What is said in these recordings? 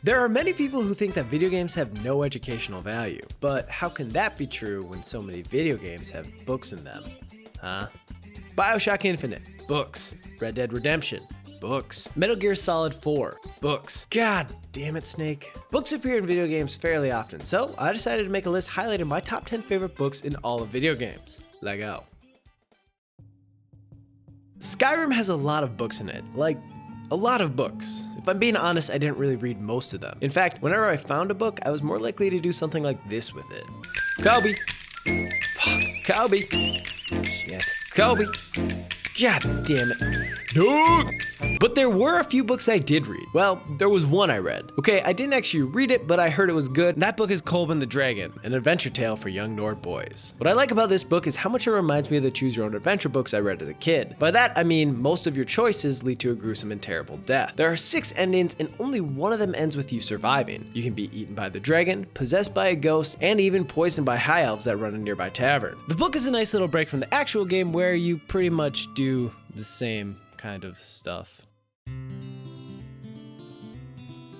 There are many people who think that video games have no educational value, but how can that be true when so many video games have books in them? Huh? BioShock Infinite, books. Red Dead Redemption, books. Metal Gear Solid 4, books. God damn it, Snake. Books appear in video games fairly often, so I decided to make a list highlighting my top 10 favorite books in all of video games. Let go. Skyrim has a lot of books in it, like a lot of books. If I'm being honest, I didn't really read most of them. In fact, whenever I found a book, I was more likely to do something like this with it. Kobe. Fuck. Kobe. Shit. Kobe. God damn it. No! But there were a few books I did read. Well, there was one I read. Okay, I didn't actually read it, but I heard it was good. And that book is Kolben the Dragon, an adventure tale for young Nord boys. What I like about this book is how much it reminds me of the Choose Your Own Adventure books I read as a kid. By that, I mean most of your choices lead to a gruesome and terrible death. There are 6 endings, and only one of them ends with you surviving. You can be eaten by the dragon, possessed by a ghost, and even poisoned by high elves that run a nearby tavern. The book is a nice little break from the actual game where you pretty much do the same kind of stuff.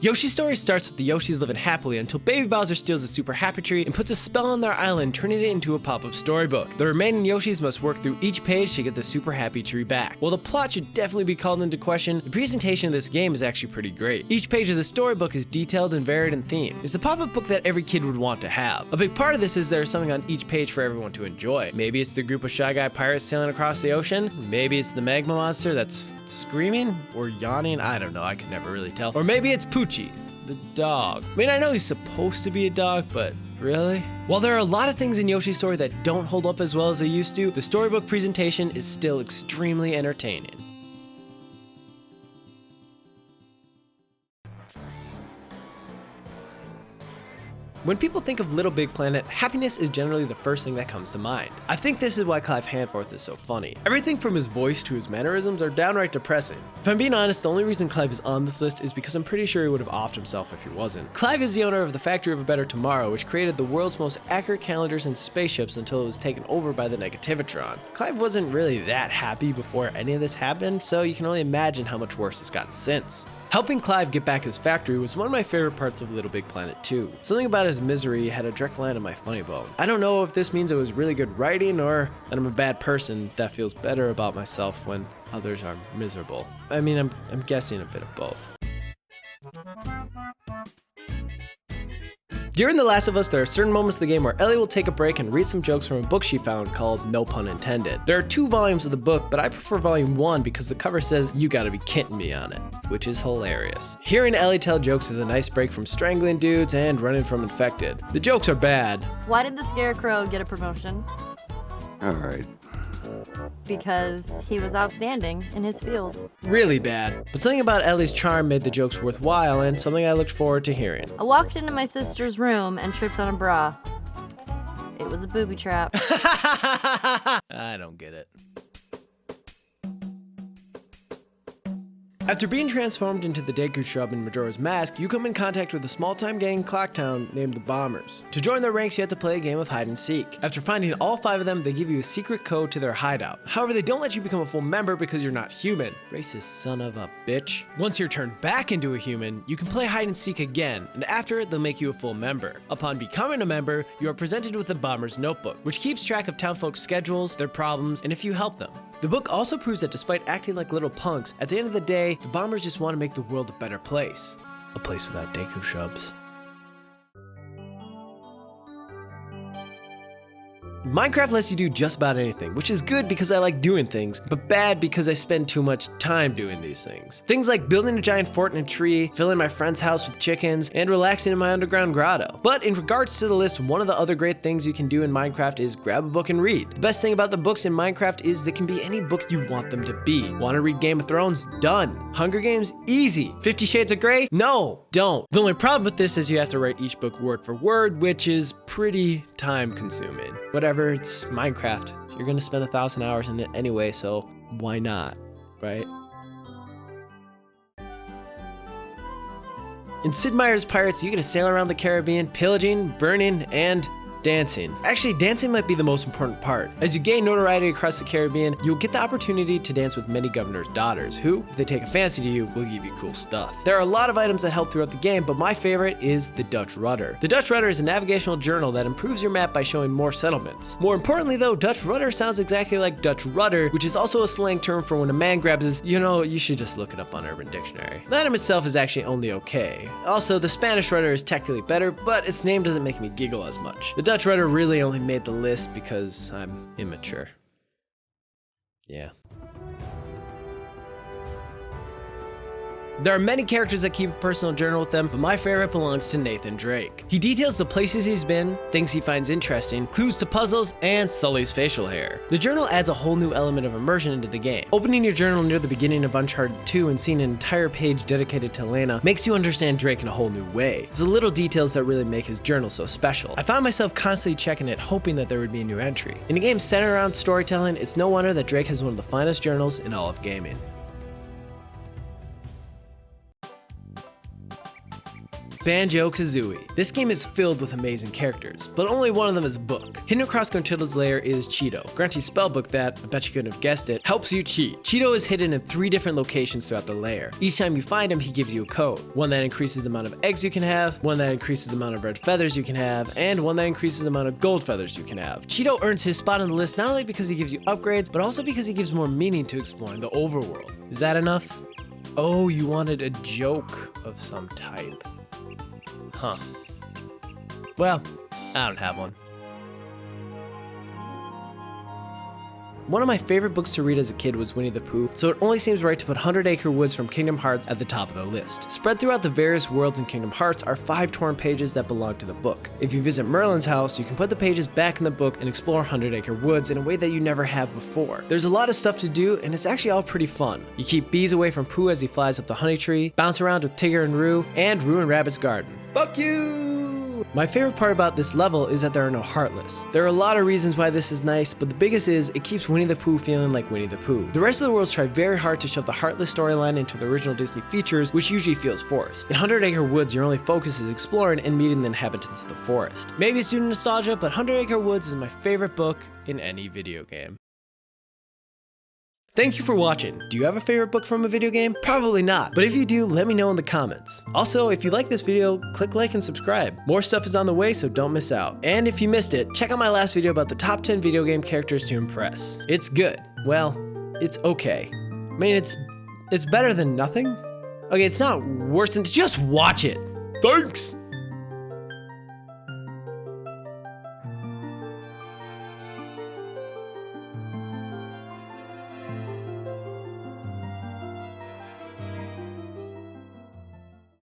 Yoshi's story starts with the Yoshis living happily until Baby Bowser steals a Super Happy Tree and puts a spell on their island, turning it into a pop-up storybook. The remaining Yoshis must work through each page to get the Super Happy Tree back. While the plot should definitely be called into question, the presentation of this game is actually pretty great. Each page of the storybook is detailed and varied in theme. It's a pop-up book that every kid would want to have. A big part of this is there's something on each page for everyone to enjoy. Maybe it's the group of Shy Guy pirates sailing across the ocean. Maybe it's the magma monster that's screaming or yawning. I don't know, I could never really tell. Or maybe it's Poochie, the dog. I mean, I know he's supposed to be a dog, but really? While there are a lot of things in Yoshi's story that don't hold up as well as they used to, the storybook presentation is still extremely entertaining. When people think of Little Big Planet, happiness is generally the first thing that comes to mind. I think this is why Clive Hanforth is so funny. Everything from his voice to his mannerisms are downright depressing. If I'm being honest, the only reason Clive is on this list is because I'm pretty sure he would have offed himself if he wasn't. Clive is the owner of the Factory of a Better Tomorrow, which created the world's most accurate calendars and spaceships until it was taken over by the Negativitron. Clive wasn't really that happy before any of this happened, so you can only imagine how much worse it's gotten since. Helping Clive get back his factory was one of my favorite parts of Little Big Planet 2. Something about his misery had a direct line on my funny bone. I don't know if this means it was really good writing or that I'm a bad person that feels better about myself when others are miserable. I mean, I'm guessing a bit of both. During The Last of Us, there are certain moments of the game where Ellie will take a break and read some jokes from a book she found called No Pun Intended. There are 2 volumes of the book, but I prefer volume 1 because the cover says, "You gotta be kidding me" on it, which is hilarious. Hearing Ellie tell jokes is a nice break from strangling dudes and running from infected. The jokes are bad. Why did the Scarecrow get a promotion? Alright. Because he was outstanding in his field. Really bad. But something about Ellie's charm made the jokes worthwhile and something I looked forward to hearing. I walked into my sister's room and tripped on a bra. It was a booby trap. I don't get it. After being transformed into the Deku Shrub in Majora's Mask, you come in contact with a small-time gang in Clocktown named the Bombers. To join their ranks, you have to play a game of hide and seek. After finding all 5 of them, they give you a secret code to their hideout. However, they don't let you become a full member because you're not human. Racist son of a bitch. Once you're turned back into a human, you can play hide and seek again, and after it, they'll make you a full member. Upon becoming a member, you are presented with the Bombers Notebook, which keeps track of townfolk's schedules, their problems, and if you help them. The book also proves that despite acting like little punks, at the end of the day, the Bombers just want to make the world a better place. A place without Deku Shrubs. Minecraft lets you do just about anything, which is good because I like doing things, but bad because I spend too much time doing these things. Things like building a giant fort in a tree, filling my friend's house with chickens, and relaxing in my underground grotto. But in regards to the list, one of the other great things you can do in Minecraft is grab a book and read. The best thing about the books in Minecraft is they can be any book you want them to be. Want to read Game of Thrones? Done. Hunger Games? Easy. 50 Shades of Grey? No, don't. The only problem with this is you have to write each book word for word, which is pretty time consuming. Whatever, it's Minecraft. You're gonna spend 1,000 hours in it anyway, so why not, right? In Sid Meier's Pirates, you get to sail around the Caribbean, pillaging, burning, and Dancing. Actually, dancing might be the most important part. As you gain notoriety across the Caribbean, you'll get the opportunity to dance with many governors' daughters, who, if they take a fancy to you, will give you cool stuff. There are a lot of items that help throughout the game, but my favorite is the Dutch Rudder. The Dutch Rudder is a navigational journal that improves your map by showing more settlements. More importantly though, Dutch Rudder sounds exactly like Dutch rudder, which is also a slang term for when a man grabs his, you should just look it up on Urban Dictionary. The item itself is actually only okay. Also, the Spanish Rudder is technically better, but its name doesn't make me giggle as much. The Dutch Rudder really only made the list because I'm immature. Yeah. There are many characters that keep a personal journal with them, but my favorite belongs to Nathan Drake. He details the places he's been, things he finds interesting, clues to puzzles, and Sully's facial hair. The journal adds a whole new element of immersion into the game. Opening your journal near the beginning of Uncharted 2 and seeing an entire page dedicated to Elena makes you understand Drake in a whole new way. It's the little details that really make his journal so special. I found myself constantly checking it, hoping that there would be a new entry. In a game centered around storytelling, it's no wonder that Drake has one of the finest journals in all of gaming. Banjo-Kazooie. This game is filled with amazing characters, but only one of them is Book. Hidden across Gruntilda's lair is Cheeto, Grunty's spellbook that, I bet you couldn't have guessed it, helps you cheat. Cheeto is hidden in 3 different locations throughout the lair. Each time you find him, he gives you a code. One that increases the amount of eggs you can have, one that increases the amount of red feathers you can have, and one that increases the amount of gold feathers you can have. Cheeto earns his spot on the list not only because he gives you upgrades, but also because he gives more meaning to exploring the overworld. Is that enough? Oh, you wanted a joke of some type. Huh. Well, I don't have one. One of my favorite books to read as a kid was Winnie the Pooh, so it only seems right to put 100 Acre Woods from Kingdom Hearts at the top of the list. Spread throughout the various worlds in Kingdom Hearts are 5 torn pages that belong to the book. If you visit Merlin's house, you can put the pages back in the book and explore 100 Acre Woods in a way that you never have before. There's a lot of stuff to do, and it's actually all pretty fun. You keep bees away from Pooh as he flies up the honey tree, bounce around with Tigger and Roo, and ruin Rabbit's garden. Fuck you! My favorite part about this level is that there are no Heartless. There are a lot of reasons why this is nice, but the biggest is it keeps Winnie the Pooh feeling like Winnie the Pooh. The rest of the worlds try very hard to shove the Heartless storyline into the original Disney features, which usually feels forced. In 100 Acre Woods, your only focus is exploring and meeting the inhabitants of the forest. Maybe it's due to nostalgia, but 100 Acre Woods is my favorite book in any video game. Thank you for watching. Do you have a favorite book from a video game? Probably not, but if you do, let me know in the comments. Also, if you like this video, click like and subscribe. More stuff is on the way, so don't miss out. And if you missed it, check out my last video about the top 10 video game characters to impress. It's good. Well, it's okay. I mean, it's better than nothing. Okay, it's not worse than, just watch it. Thanks!